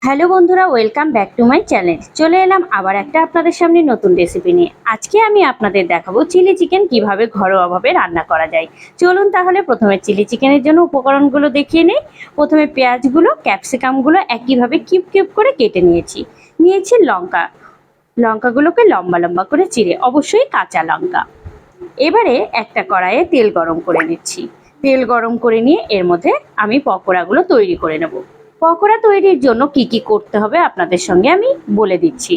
Hello বন্ধুরা, welcome back to my channel. চলে এলাম আবার একটা আপনাদের সামনে নতুন রেসিপি নিয়ে। আজকে আমি আপনাদের দেখাবো চিলি চিকেন কিভাবে ঘরোয়াভাবে রান্না করা যায়। চলুন তাহলে প্রথমে চিলি চিকেনের জন্য উপকরণগুলো দেখিয়ে নিই। প্রথমে পেঁয়াজগুলো, ক্যাপসিকামগুলো একইভাবে কিউব কিউব করে কেটে নিয়েছি লঙ্কাগুলোকে লম্বা লম্বা করে চিড়ে, অবশ্যই কাঁচা লঙ্কা। এবারে একটা কড়াইয়ে তেল গরম করে নিচ্ছি। তেল গরম করে নিয়ে এর মধ্যে আমি পকোড়াগুলো তৈরি করে নেব। পকোড়া তৈরির জন্য কি কি করতে হবে আপনাদের সঙ্গে আমি বলে দিচ্ছি।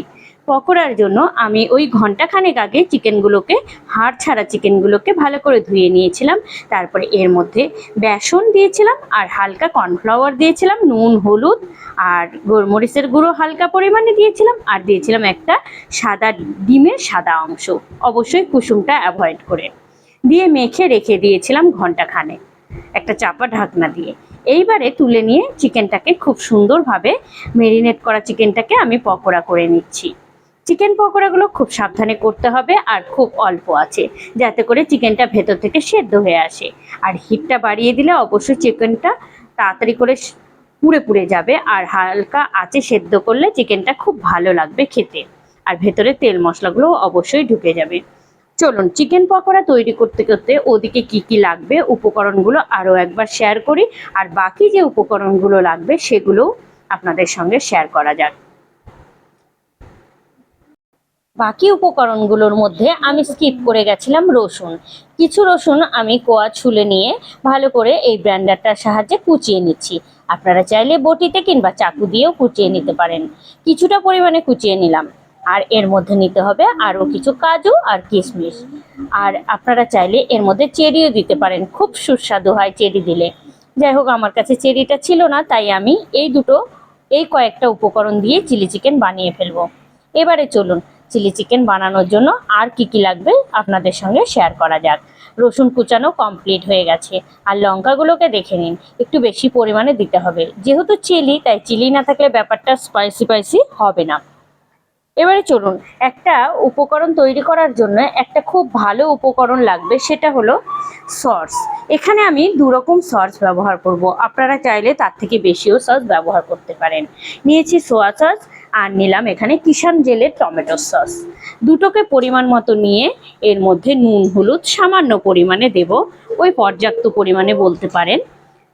পকোড়ার জন্য আমি ওই ঘন্টাখানেক আগে হাড় ছাড়া চিকেনগুলোকে ভালো করে ধুয়ে নিয়েছিলাম। তারপরে এর মধ্যে বেসন দিয়েছিলাম আর হালকা কর্নফ্লাওয়ার দিয়েছিলাম, নুন, হলুদ আর গোলমরিচের গুঁড়ো হালকা পরিমাণে দিয়েছিলাম, আর দিয়েছিলাম একটা সাদা ডিমের সাদা অংশ, অবশ্যই কুসুমটা অ্যাভয়েড করে। দিয়ে মেখে রেখে দিয়েছিলাম ঘন্টাখানেক একটা চাপা ঢাকনা দিয়ে। এইবারে তুলে নিয়ে চিকেনটাকে খুব সুন্দরভাবে মেরিনেট করা চিকেনটাকে আমি পকোড়া করে নিচ্ছি। চিকেন পকোড়াগুলো খুব সাবধানে করতে হবে আর খুব অল্প আছে, যাতে করে চিকেনটা ভেতর থেকে সেদ্ধ হয়ে আসে। আর হিটটা বাড়িয়ে দিলে অবশ্যই চিকেনটা তাড়াতাড়ি করে পুড়ে পুড়ে যাবে, আর হালকা আঁচে সেদ্ধ করলে চিকেনটা খুব ভালো লাগবে খেতে, আর ভেতরে তেল মশলাগুলো অবশ্যই ঢুকে যাবে। চলুন চিকেন পকোড়া তৈরি করতে করতে ওদিকে কি কি লাগবে উপকরণগুলো আরও একবার শেয়ার করি, আর বাকি যে উপকরণগুলো লাগবে সেগুলো আপনাদের সঙ্গে শেয়ার করা যাক। বাকি উপকরণগুলোর মধ্যে আমি স্কিপ করে গেছিলাম রসুন। কিছু রসুন আমি কোয়া ছুলে নিয়ে ভালো করে এই ব্লেন্ডারটার সাহায্যে কুচিয়ে নিচ্ছি। আপনারা চাইলে বটিতে কিংবা চাকু দিয়েও কুচিয়ে নিতে পারেন। কিছুটা পরিমাণে কুচিয়ে নিলাম। আর এর মধ্যে নিতে হবে আরও কিছু কাজু আর কিশমিশ। আর আপনারা চাইলে এর মধ্যে চেরিও দিতে পারেন, খুব সুস্বাদু হয় চেরি দিলে। যাই হোক, আমার কাছে চেরিটা ছিল না, তাই আমি এই কয়েকটা উপকরণ দিয়ে চিলি চিকেন বানিয়ে ফেলবো। এবারে চলুন চিলি চিকেন বানানোর জন্য আর কি কি লাগবে আপনাদের সঙ্গে শেয়ার করা যাক। রসুন কুচানো কমপ্লিট হয়ে গেছে, আর লঙ্কাগুলোকে দেখে নিন, একটু বেশি পরিমাণে দিতে হবে, যেহেতু তাই চিলি না থাকলে ব্যাপারটা স্পাইসি হবে না। এবারে চলুন, একটা উপকরণ তৈরি করার জন্য একটা খুব ভালো উপকরণ লাগবে, সেটা হলো সস। এখানে আমি দুরকম সস ব্যবহার করব, আপনারা চাইলে তার থেকে বেশিও সস ব্যবহার করতে পারেন। নিয়েছি সোয়া সস, আর নিলাম এখানে কিষান জেলের টমেটো সস। দুটোকে পরিমাণ মতো নিয়ে এর মধ্যে নুন হলুদ সামান্য পরিমাণে দেব, ওই পর্যাপ্ত পরিমাণে বলতে পারেন।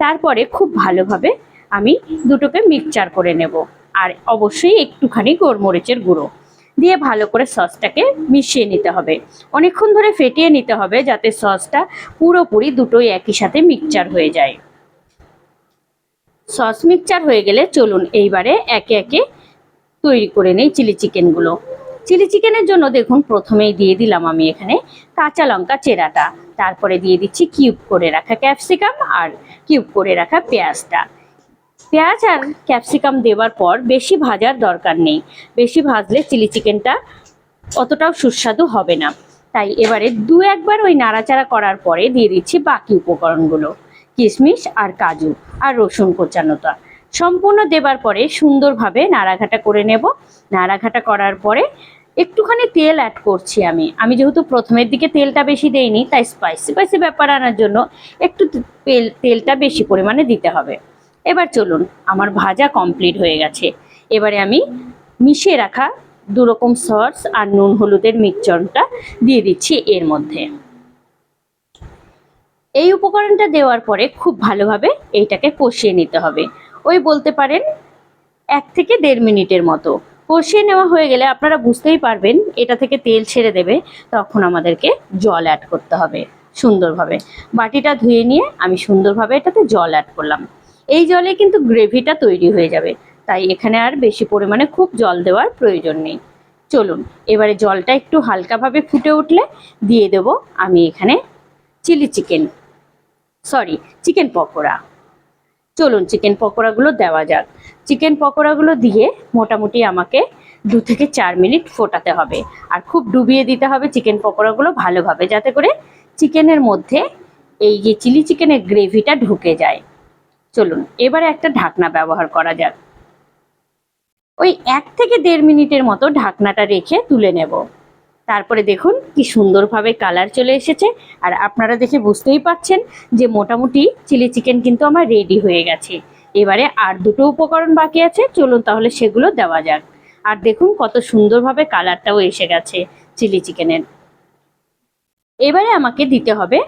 তারপরে খুব ভালোভাবে আমি দুটোকে মিক্সচার করে নেব, আর অবশ্যই একটুখানি গোলমরিচের গুঁড়ো দিয়ে ভালো করে সসটাকে মিশিয়ে নিতে হবে। অনেকক্ষণ ধরে ফেটিয়ে নিতে হবে, যাতে সসটা পুরোপুরি দুটোই একই সাথে মিক্সচার হয়ে যায়। সস মিক্সচার হয়ে গেলে চলুন এইবারে একে একে তৈরি করে নেই চিলি চিকেনগুলো। চিলি চিকেনের জন্য দেখুন প্রথমেই দিয়ে দিলাম আমি এখানে কাঁচা লঙ্কা চেরাটা, তারপরে দিয়ে দিচ্ছি কিউব করে রাখা ক্যাপসিকাম আর কিউব করে রাখা পেঁয়াজটা। পেঁয়াজ আর ক্যাপসিকাম দেওয়ার পর বেশি ভাজার দরকার নেই, বেশি ভাজলে চিলি চিকেনটা অতটাও সুস্বাদু হবে না। তাই এবারে একবার ওই নাড়াচাড়া করার পরে দিয়ে দিচ্ছি বাকি উপকরণগুলো, কিশমিশ আর কাজু আর রসুন কোচানোটা সম্পূর্ণ দেবার পরে সুন্দরভাবে নাড়াঘাটা করে নেব। নাড়াঘাটা করার পরে একটুখানি তেল অ্যাড করছি আমি যেহেতু প্রথমের দিকে তেলটা বেশি দেইনি, তাই স্পাইসি ব্যাপার আনার জন্য একটু তেলটা বেশি পরিমাণে দিতে হবে। এবার চলুন, আমার ভাজা কমপ্লিট হয়ে গেছে। এবারে আমি মিশিয়ে রাখা দুরকম সস আর নুন হলুদের মিক্সচারটা দিয়ে দিচ্ছি এর মধ্যে। এই উপকরণটা দেওয়ার পরে খুব ভালোভাবে এইটাকে কষিয়ে নিতে হবে, ওই বলতে পারেন 1 থেকে 1.5 মিনিটের মতো। কষিয়ে নেওয়া হয়ে গেলে আপনারা বুঝতেই পারবেন এটা থেকে তেল ছেড়ে দেবে, তখন আমাদেরকে জল অ্যাড করতে হবে সুন্দরভাবে। বাটিটা ধুয়ে নিয়ে আমি সুন্দরভাবে এটাতে জল অ্যাড করলাম। এই জলে কিন্তু গ্রেভিটা তৈরি হয়ে যাবে, তাই এখানে আর বেশি পরিমাণে খুব জল দেওয়ার প্রয়োজন নেই। চলুন এবারে জলটা একটু হালকাভাবে ফুটে উঠলে দিয়ে দেব আমি এখানে চিকেন পকোড়া। চলুন চিকেন পকোড়াগুলো দেওয়া যাক। চিকেন পকোড়াগুলো দিয়ে মোটামুটি আমাকে 2 থেকে 4 মিনিট ফোটাতে হবে, আর খুব ডুবিয়ে দিতে হবে চিকেন পকোড়াগুলো ভালোভাবে, যাতে করে চিকেনের মধ্যে এই যে চিলি চিকেনের গ্রেভিটা ঢুকে যায়। চলুন এবারে একটা ঢাকনা ব্যবহার করা যাক। ওই 1 থেকে 1.5 মিনিটের মতো ঢাকনাটা রেখে তুলে নেব। তারপরে দেখুন কি সুন্দরভাবে কালার চলে এসেছে, আর আপনারা দেখে বুঝতেই পারছেন যে মোটামুটি চিলি চিকেন কিন্তু আমার রেডি হয়ে গেছে। এবারে আর দুটো উপকরণ বাকি আছে, চলুন তাহলে সেগুলো দেওয়া যাক। আর দেখুন কত সুন্দরভাবে কালারটাও এসে গেছে চিলি চিকেনের। এবারে আমাকে দিতে হবে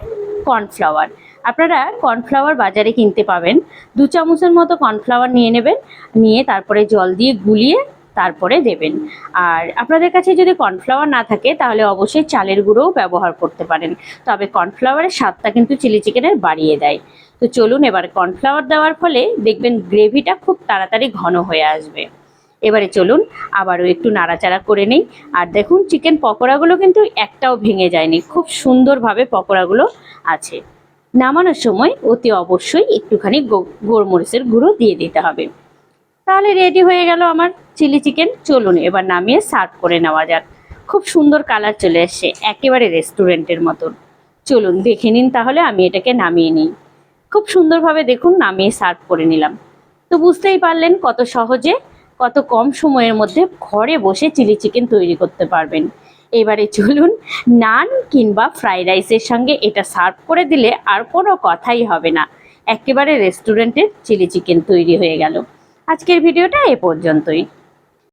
কর্নফ্লাওয়ার। আপনারা কর্নফ্লাওয়ার বাজারে কিনতে পাবেন। 2 চামচের মতো কর্নফ্লাওয়ার নিয়ে নেবেন, নিয়ে তারপরে জল দিয়ে গুলিয়ে তারপরে দেবেন। আর আপনাদের কাছে যদি কর্নফ্লাওয়ার না থাকে তাহলে অবশ্যই চালের গুঁড়োও ব্যবহার করতে পারেন, তবে কর্নফ্লাওয়ারের স্বাদটা কিন্তু চিলি চিকেনের বাড়িয়ে দেয়। তো চলুন, এবার কর্নফ্লাওয়ার দেওয়ার ফলে দেখবেন গ্রেভিটা খুব তাড়াতাড়ি ঘন হয়ে আসবে। এবারে চলুন আবারও একটু নাড়াচাড়া করে নিই। আর দেখুন চিকেন পকোড়াগুলো কিন্তু একটাও ভেঙে যায়নি, খুব সুন্দরভাবে পকোড়াগুলো আছে। নামানোর সময় অতি অবশ্যই একটুখানি গোলমরিচের গুঁড়ো দিয়ে দিতে হবে। তাহলে রেডি হয়ে গেল আমার চিলি চিকেন। চলুন এবার নামিয়ে সার্ভ করে নেওয়া যাক। খুব সুন্দর কালার চলে এসছে, একেবারে রেস্টুরেন্টের মতন। চলুন দেখে নিন তাহলে, আমি এটাকে নামিয়ে নিই। খুব সুন্দরভাবে দেখুন নামিয়ে সার্ভ করে নিলাম। তো বুঝতেই পারলেন কত সহজে, কত কম সময়ের মধ্যে ঘরে বসে চিলি চিকেন তৈরি করতে পারবেন। এবারে চলুন নান কিংবা ফ্রাইড রাইসের সঙ্গে এটা সার্ভ করে দিলে আর কোনো কথাই হবে না, একেবারে রেস্টুরেন্টের চিলি চিকেন তৈরি হয়ে গেল। আজকের ভিডিওটা এ পর্যন্তই।